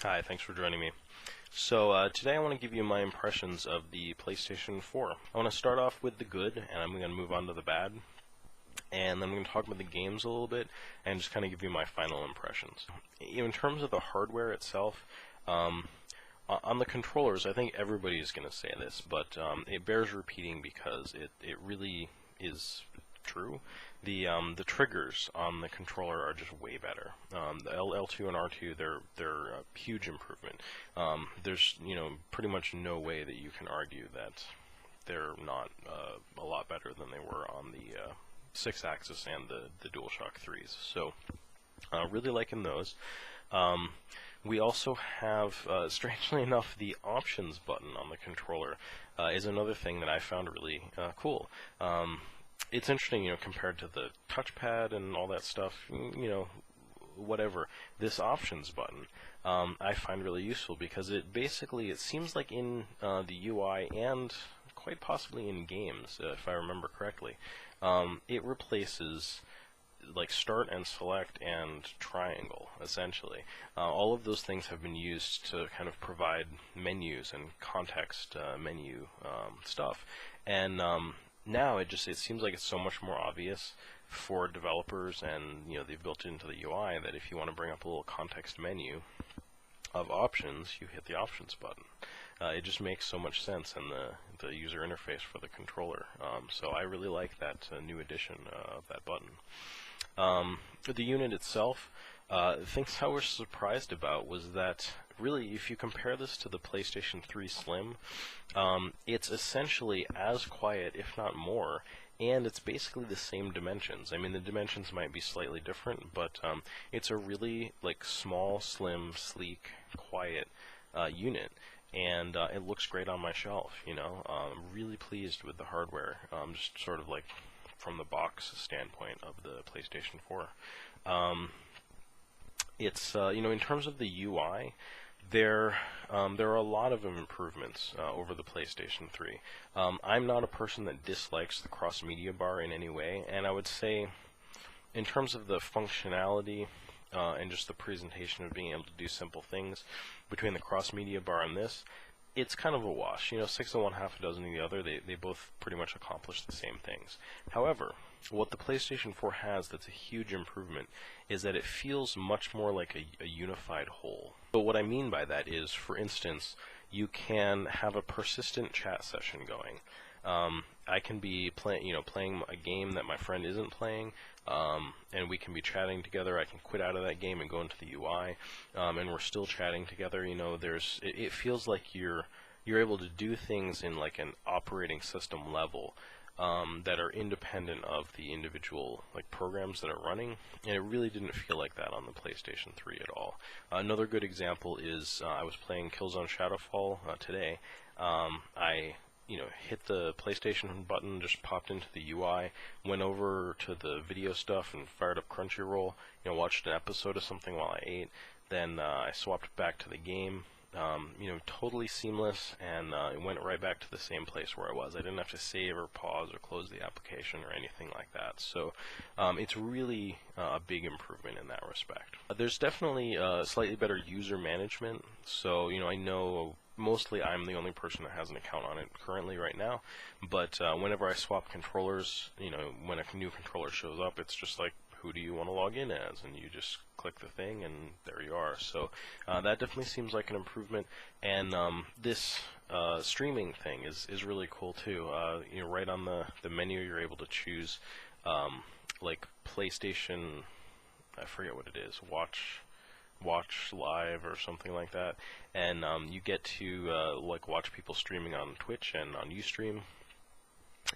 Hi, thanks for joining me. So today I want to give you my impressions of the PlayStation 4. I want to start off with the good, and I'm going to move on to the bad, and then I'm going to talk about the games a little bit, and just kind of give you my final impressions. In terms of the hardware itself, on the controllers, I think everybody is going to say this, but it bears repeating because it really is true. The triggers on the controller are just way better. The L2 and R2, they're a huge improvement. There's pretty much no way that you can argue that they're not a lot better than they were on the 6-axis and the DualShock 3s. So really liking those. We also have, strangely enough, the options button on the controller is another thing that I found really cool. It's interesting, compared to the touchpad and all that stuff, whatever. This options button I find really useful because it seems like in the UI and quite possibly in games, if I remember correctly, it replaces like start and select and triangle, essentially. All of those things have been used to kind of provide menus and context menu stuff. And now it seems like it's so much more obvious for developers, and they've built it into the UI that if you want to bring up a little context menu of options, you hit the options button. It just makes so much sense in the user interface for the controller. So I really like that new addition of that button. The unit itself, things I was surprised about was that really, if you compare this to the PlayStation 3 Slim, it's essentially as quiet, if not more, and it's basically the same dimensions. I mean, the dimensions might be slightly different, but it's a really small, slim, sleek, quiet unit. And it looks great on my shelf, I'm really pleased with the hardware, just sort of from the box standpoint of the PlayStation 4. It's, in terms of the UI, there are a lot of improvements over the PlayStation 3. I'm not a person that dislikes the cross-media bar in any way, and I would say, in terms of the functionality and just the presentation of being able to do simple things, between the cross-media bar and this, it's kind of a wash. 6 of one, half a dozen of the other. They both pretty much accomplish the same things. However, what the PlayStation 4 has that's a huge improvement is that it feels much more like a unified whole. So what I mean by that is, for instance, you can have a persistent chat session going. I can be playing a game that my friend isn't playing, and we can be chatting together. I can quit out of that game and go into the UI, and we're still chatting together. It feels like you're able to do things in an operating system level that are independent of the individual programs that are running, and it really didn't feel like that on the PlayStation 3 at all. Another good example is I was playing Killzone Shadowfall today. I hit the PlayStation button, just popped into the UI, went over to the video stuff and fired up Crunchyroll, watched an episode of something while I ate, then I swapped back to the game, totally seamless, and it went right back to the same place where I was. I didn't have to save or pause or close the application or anything like that. So it's really a big improvement in that respect. There's definitely slightly better user management. So, I know mostly I'm the only person that has an account on it currently right now, but whenever I swap controllers, when a new controller shows up, it's just who do you want to log in as? And you just click the thing, and there you are. So that definitely seems like an improvement. And this streaming thing is really cool too. Right on the menu, you're able to choose PlayStation, I forget what it is, watch live or something like that, and you get to watch people streaming on Twitch and on Ustream,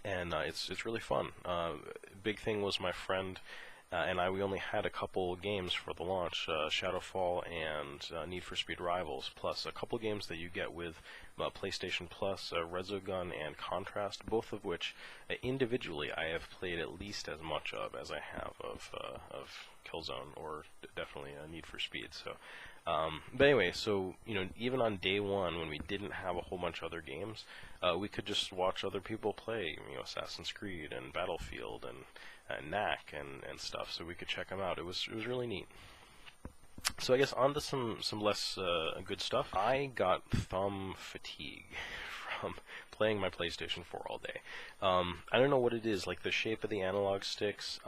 and it's really fun. Big thing was my friend and we only had a couple games for the launch, Shadowfall and Need for Speed Rivals, plus a couple games that you get with PlayStation Plus, Resogun and Contrast, both of which individually I have played at least as much of as I have of Killzone, or definitely Need for Speed. So, but anyway, so even on day one when we didn't have a whole bunch of other games, we could just watch other people play, Assassin's Creed and Battlefield and Knack and stuff. So we could check them out. It was really neat. So I guess on to some less good stuff. I got thumb fatigue from playing my PlayStation 4 all day. I don't know what it is, like the shape of the analog sticks.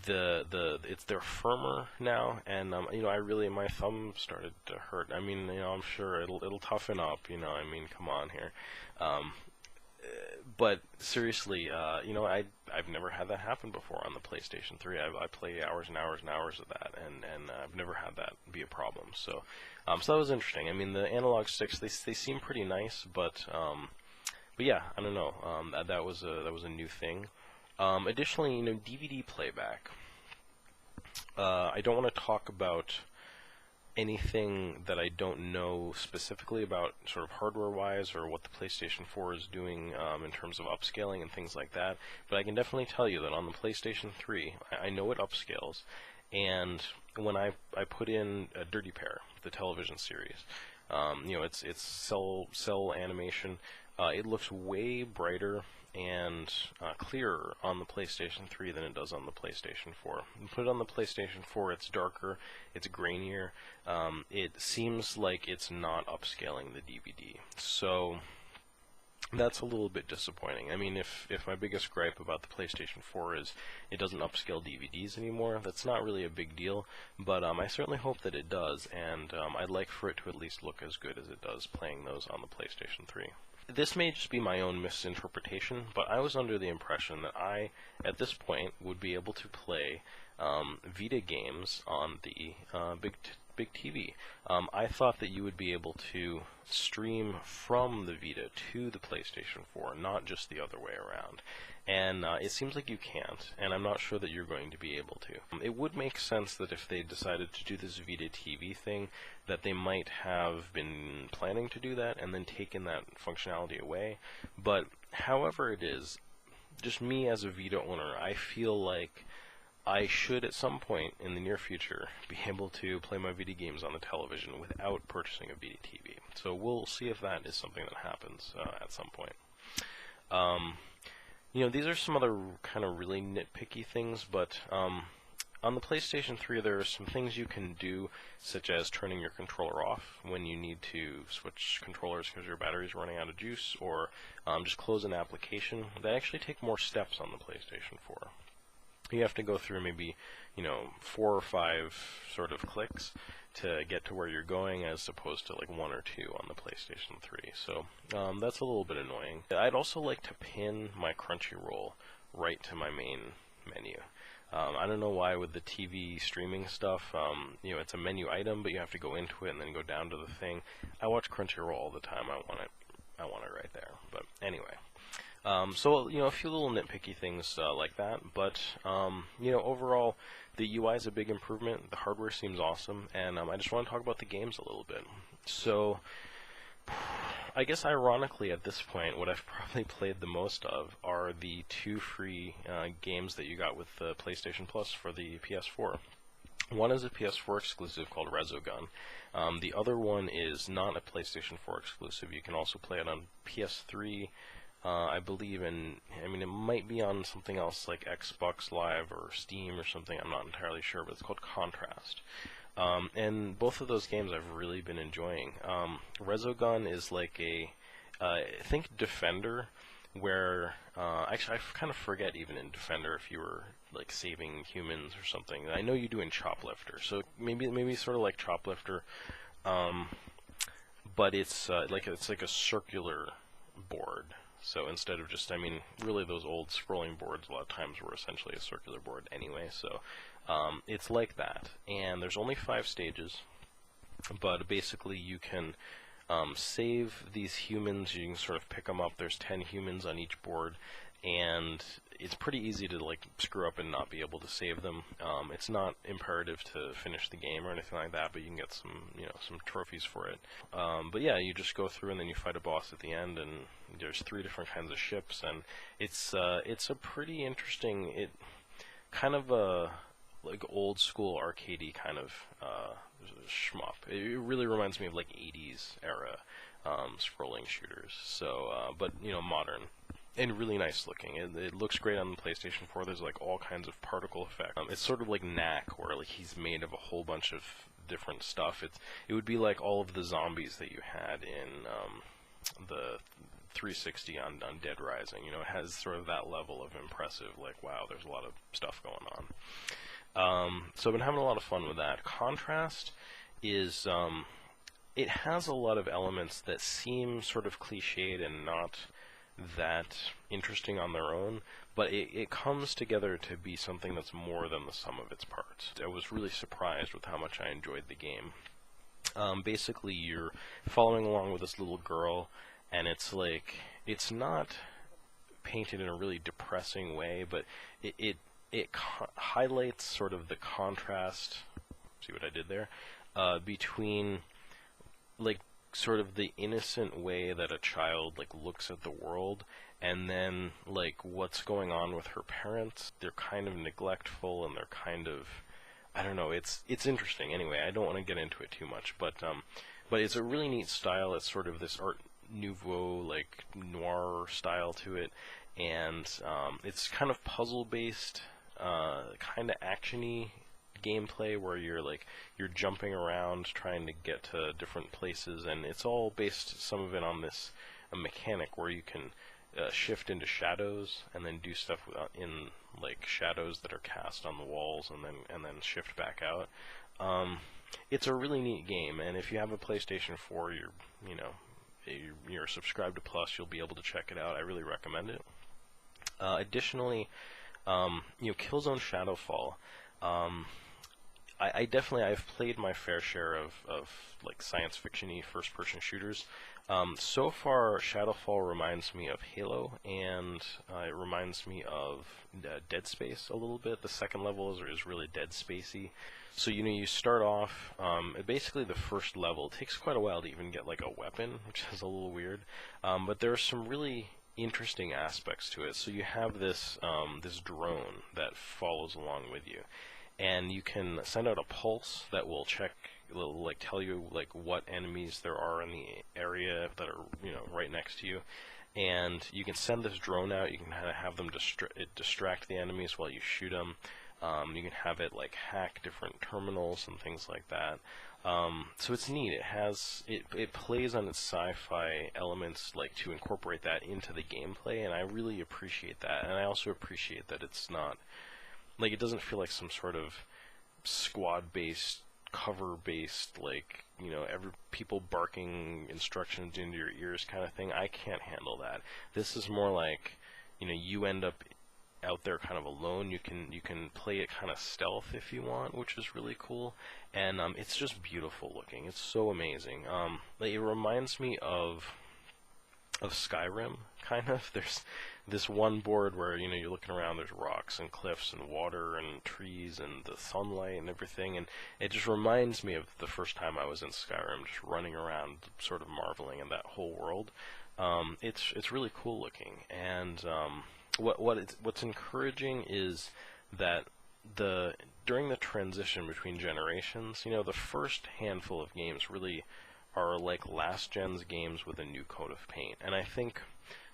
They're firmer now, and I really, my thumb started to hurt. I mean, I'm sure it'll toughen up. I mean, come on here. Um, but seriously, I've never had that happen before on the PlayStation 3. I play hours and hours and hours of that, and I've never had that be a problem. So that was interesting. I mean, the analog sticks, they seem pretty nice, but yeah, I don't know. That was a new thing. Additionally, DVD playback. I don't want to talk about anything that I don't know specifically about, sort of hardware-wise, or what the PlayStation 4 is doing in terms of upscaling and things like that. But I can definitely tell you that on the PlayStation 3, I know it upscales, and when I put in Dirty Pair, the television series, it's cell animation. It looks way brighter and clearer on the PlayStation 3 than it does on the PlayStation 4. You put it on the PlayStation 4, it's darker, it's grainier. It seems like it's not upscaling the DVD. So that's a little bit disappointing. I mean, if my biggest gripe about the PlayStation 4 is it doesn't upscale DVDs anymore, that's not really a big deal, but I certainly hope that it does, and I'd like for it to at least look as good as it does playing those on the PlayStation 3. This may just be my own misinterpretation, but I was under the impression that I, at this point, would be able to play Vita games on the big TV. I thought that you would be able to stream from the Vita to the PlayStation 4, not just the other way around. And it seems like you can't, and I'm not sure that you're going to be able to. It would make sense that if they decided to do this Vita TV thing, that they might have been planning to do that and then taken that functionality away. But however it is, just me as a Vita owner, I feel like I should at some point in the near future be able to play my Vita games on the television without purchasing a Vita TV. So we'll see if that is something that happens at some point. These are some other kind of really nitpicky things, but on the PlayStation 3 there are some things you can do, such as turning your controller off when you need to switch controllers because your battery's running out of juice, or just close an application. That actually take more steps on the PlayStation 4. You have to go through maybe, 4 or 5 sort of clicks to get to where you're going, as opposed to like 1 or 2 on the PlayStation 3. So that's a little bit annoying. I'd also like to pin my Crunchyroll right to my main menu. I don't know why with the TV streaming stuff, it's a menu item, but you have to go into it and then go down to the thing. I watch Crunchyroll all the time. I want it right there. But anyway. So, a few little nitpicky things like that, but, overall, the UI is a big improvement, the hardware seems awesome, and I just want to talk about the games a little bit. So, I guess ironically at this point, what I've probably played the most of are the 2 free games that you got with the PlayStation Plus for the PS4. One is a PS4 exclusive called Resogun. The other one is not a PlayStation 4 exclusive. You can also play it on PS3, I believe, and it might be on something else like Xbox Live or Steam or something, I'm not entirely sure, but it's called Contrast. And both of those games I've really been enjoying. Resogun is like I think Defender, where, actually I kind of forget even in Defender if you were like saving humans or something. I know you do in Choplifter, so maybe sort of like Choplifter, but it's like a circular board. So instead of just, really those old scrolling boards a lot of times were essentially a circular board anyway, so it's like that. And there's only 5 stages, but basically you can save these humans, you can sort of pick them up, there's 10 humans on each board, and it's pretty easy to like screw up and not be able to save them. It's not imperative to finish the game or anything like that, but you can get some trophies for it. But yeah, you just go through and then you fight a boss at the end, and there's 3 different kinds of ships, and it's a pretty interesting, kind of a like old school arcadey kind of shmup. It really reminds me of like 80s era scrolling shooters. So, but modern. and really nice looking. It looks great on the PlayStation 4. There's like all kinds of particle effects. It's sort of like Knack, where like he's made of a whole bunch of different stuff. It would be like all of the zombies that you had in the 360 on Dead Rising. You know, it has sort of that level of impressive. Like, wow, there's a lot of stuff going on. So I've been having a lot of fun with that. Contrast is it has a lot of elements that seem sort of cliched and not that interesting on their own, but it comes together to be something that's more than the sum of its parts. I was really surprised with how much I enjoyed the game. Basically, you're following along with this little girl, and it's like, it's not painted in a really depressing way, but it highlights sort of the contrast, see what I did there, between like sort of the innocent way that a child like looks at the world, and then like what's going on with her parents. They're kind of neglectful, and they're kind of, I don't know, it's interesting. Anyway, I don't want to get into it too much, but it's a really neat style. It's sort of this Art Nouveau, like noir style to it, and it's kind of puzzle based, kind of actiony gameplay, where you're jumping around trying to get to different places, and it's all based, some of it, on this mechanic where you can shift into shadows and then do stuff in like shadows that are cast on the walls, and then shift back out. It's a really neat game, and if you have a PlayStation 4, you're subscribed to Plus, you'll be able to check it out. I really recommend it. Additionally, Killzone Shadowfall. I've played my fair share of like science fiction-y first-person shooters. So far, Shadowfall reminds me of Halo, and it reminds me of Dead Space a little bit. The second level is really Dead Spacey. So you start off, basically the first level, it takes quite a while to even get like a weapon, which is a little weird, but there are some really interesting aspects to it. So you have this drone that follows along with you, and you can send out a pulse that will like tell you like what enemies there are in the area that are right next to you, and you can send this drone out. You can kind of have them distract the enemies while you shoot them. You can have it like hack different terminals and things like that. So it's neat. It plays on its sci-fi elements, like to incorporate that into the gameplay, and I really appreciate that. And I also appreciate that it's not like, it doesn't feel like some sort of squad-based, cover-based, like, every people barking instructions into your ears kind of thing. I can't handle that. This is more like, you end up out there kind of alone. You can play it kind of stealth if you want, which is really cool, and it's just beautiful looking. It's so amazing. It reminds me of Skyrim, kind of. There's this one board where you're looking around, there's rocks and cliffs and water and trees and the sunlight and everything, and it just reminds me of the first time I was in Skyrim, just running around sort of marveling at that whole world. It's really cool looking, and what's encouraging is that during the transition between generations, the first handful of games really are like last gen's games with a new coat of paint. And I think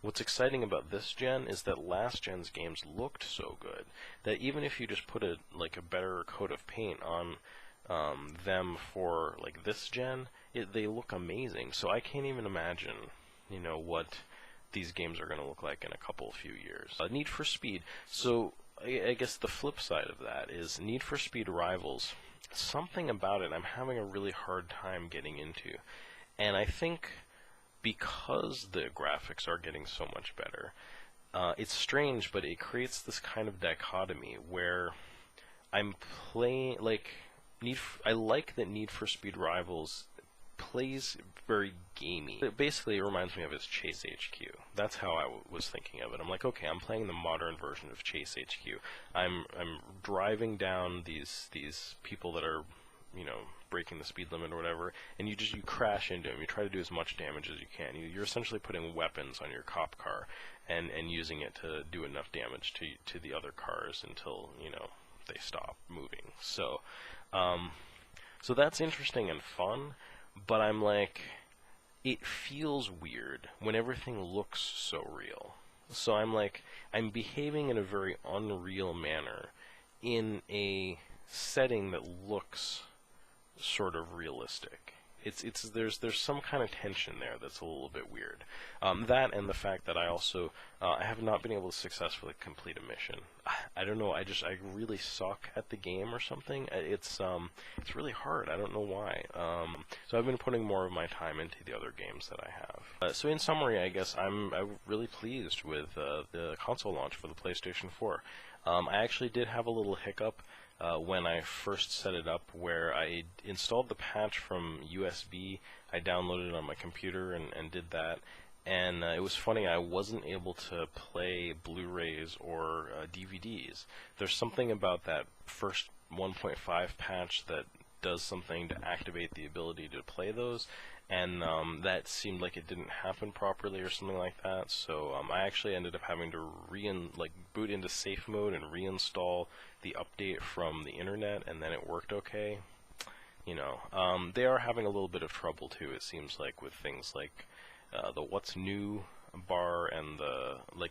what's exciting about this gen is that last gen's games looked so good that even if you just put a better coat of paint on them for like this gen, they look amazing. So I can't even imagine what these games are going to look like in a few years. Need for Speed. So I guess the flip side of that is Need for Speed Rivals. Something about it I'm having a really hard time getting into, and I think because the graphics are getting so much better, it's strange, but it creates this kind of dichotomy where I'm playing I like that Need for Speed Rivals plays very gamey. It reminds me of its Chase HQ. That's how I was thinking of it. I'm like, okay, I'm playing the modern version of Chase HQ. I'm driving down these people that are, breaking the speed limit or whatever, and you crash into them. You try to do as much damage as you can. You're essentially putting weapons on your cop car and using it to do enough damage to the other cars until, they stop moving. So that's interesting and fun. But I'm like, it feels weird when everything looks so real. So I'm behaving in a very unreal manner in a setting that looks sort of realistic. There's some kind of tension there that's a little bit weird. That and the fact that I have not been able to successfully complete a mission. I don't know. I really suck at the game or something. It's really hard. I don't know why. So I've been putting more of my time into the other games that I have. So in summary, I guess I'm really pleased with the console launch for the PlayStation 4. I actually did have a little hiccup when I first set it up, where I installed the patch from USB. I downloaded it on my computer and did that. And it was funny, I wasn't able to play Blu-rays or DVDs. There's something about that first 1.5 patch that does something to activate the ability to play those, and that seemed like it didn't happen properly or something like that. So I actually ended up having to boot into safe mode and reinstall the update from the internet, and then it worked okay. They are having a little bit of trouble too, it seems like, with things like the what's new bar, and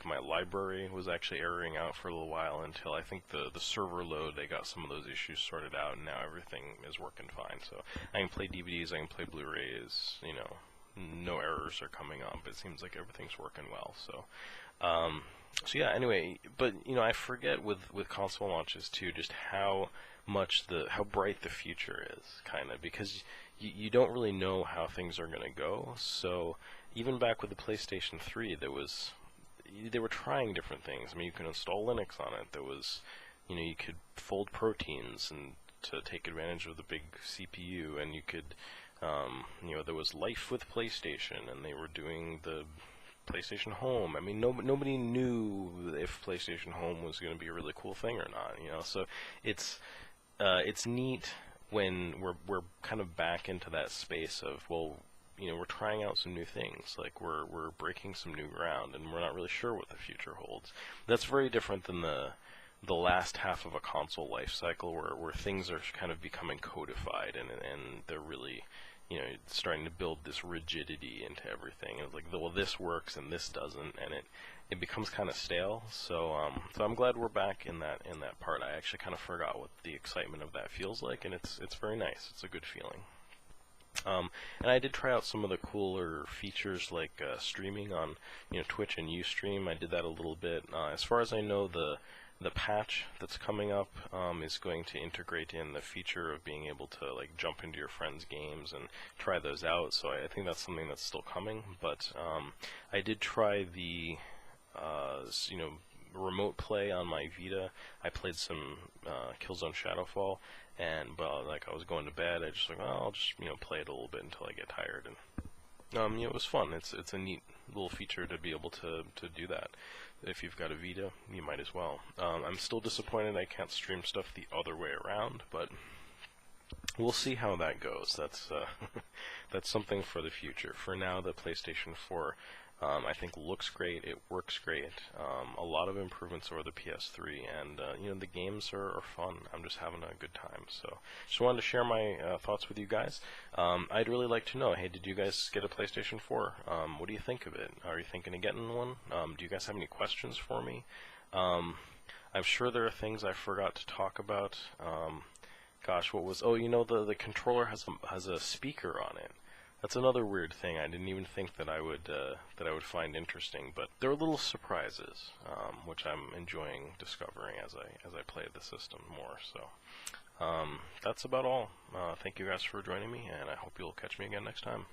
my library was actually erroring out for a little while until I think the server load, they got some of those issues sorted out, and now everything is working fine. So I can play DVDs, I can play Blu-rays, no errors are coming up. It seems like everything's working well. So yeah, anyway, but I forget with console launches too just how bright the future is, kind of, because you don't really know how things are going to go. So even back with the PlayStation 3, they were trying different things. I mean, you can install Linux on it. There was, you could fold proteins and to take advantage of the big CPU, and you could, there was Life with PlayStation, and they were doing the PlayStation Home. I mean, nobody knew if PlayStation Home was going to be a really cool thing or not. So it's neat when we're kind of back into that space of, well, we're trying out some new things, like we're breaking some new ground, and we're not really sure what the future holds. That's very different than the last half of a console life cycle, where things are kind of becoming codified, and they're really, starting to build this rigidity into everything. And it's like, well, this works and this doesn't, and it becomes kind of stale. So I'm glad we're back in that part. I actually kind of forgot what the excitement of that feels like, and it's very nice. It's a good feeling. And I did try out some of the cooler features, like streaming on Twitch and Ustream. I did that a little bit. As far as I know, the patch that's coming up is going to integrate in the feature of being able to jump into your friends' games and try those out. So I think that's something that's still coming. But I did try the remote play on my Vita. I played some Killzone Shadowfall, but I was going to bed. I just I'll just play it a little bit until I get tired, and it was fun. It's a neat little feature to be able to do that. If you've got a Vita, you might as well. I'm still disappointed I can't stream stuff the other way around, but we'll see how that goes. That's that's something for the future. For now, the PlayStation 4 I think looks great. It works great. A lot of improvements over the PS3, and the games are fun. I'm just having a good time. So just wanted to share my thoughts with you guys. I'd really like to know, hey, did you guys get a PlayStation 4? What do you think of it? Are you thinking of getting one? Do you guys have any questions for me? I'm sure there are things I forgot to talk about. Gosh, what was? The controller has a speaker on it. That's another weird thing. I didn't even think that I would find interesting, but there are little surprises, which I'm enjoying discovering as I play the system more. So that's about all. Thank you guys for joining me, and I hope you'll catch me again next time.